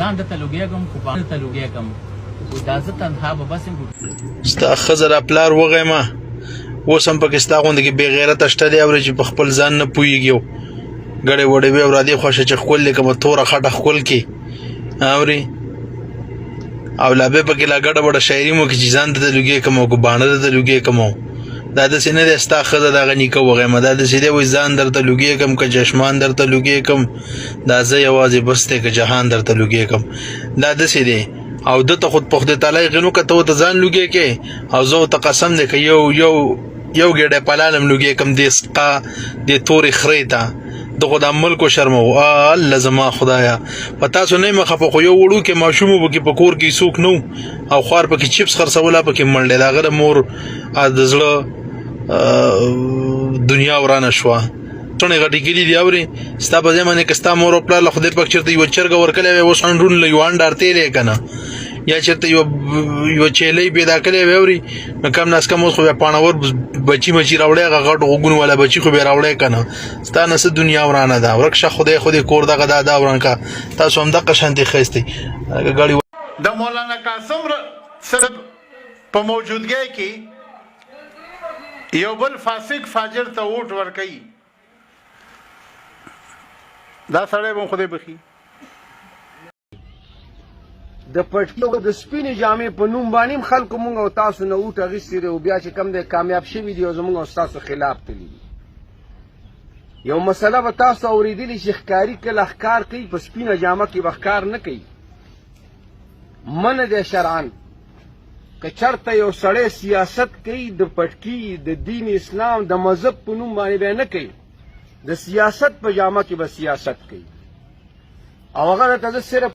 ځان ته لوګیږم خو باندې ته لوګیږم دا زه تنها به بس ستا ښځه را پلار وغی ما اوس هم پکې ستا غوندې کې بې غیرته شته دی اورې چې په خپل ځان نه پوهېږي ګډې وډې وې او را دې خوښه چې ښکل دی کومه توره خټه ښکل کړي اورې او لا بیا پکې لا ګډه وډه شاعري مو کړي چې ځان ته د لوګې کوم او که باڼه ته د لوګې کوم دا داسې نه دی ستا ښځه دغه نیکه وغیمه دا داسې دی وایي ځان درته لوګې کم که چشمان درته لوګې کم دا زه یوازې بس دی که جهان درته لوګې کم دا داسې دی او ده ته خود په خدای تعالی غنو که ته ورته ځان لوګې کې او زه ورته قسم دی که یو ګېډی پلالم لوګې کم دې سقا دې تورې خرې ته د خو دا ملک و شرمو الله زما خدایا په تاسو نه مخه په خو یو وړوکې ماشوم پکې په کور کې څوک نو او خوار پکې چپس خرڅوله پکې منډې د هغه د مور د زړه دنیا ورانه شوه څڼې غټې کلي دي اورې ستا په ځای باندې که ستا مور او پلار له خدای پاک چېرته یوه چرګه ورکلی وی اوس انډون له یوه انډه ارتېلی که نه یا چېرته یوه چیلۍ پیدا کړی وی اورې نو کم ناز کم اوس خو بیا پاڼور بچي مچي راوړی هغه غټ غوږونو والا بچي خو بیا راوړی که نه ستا نه څه دنیا ورانه ده ورک شه خدای کور دغه دا وران که تاسو هم دقه شانتې ښایستئ ګاډي د مولانا قاسم صاحب په موجودګۍ کې یو بل فاسق فاجر ته ووټ ورکوي دا سړی به خدای بخي د پټکي او د سپینې جامې په نوم باندې خلکو مونږ او تاسو نه ووټ اخیستی دی او بیا چې کم دی کامیاب شوي دي او زمونږ او ستاسو خلاف تللي دي یو مسله به تاسو اورېدلي چې ښکاري کله ښکار کوي په سپینه جامه کې به ښکار نه کوي منع دی شرعن که چرته یو سړی سیاست کوي د پټکي د دین اسلام د مذهب په نوم باندې به نه کوي د سیاست په جامه کې به سیاست کوي او هغه ته زه صرف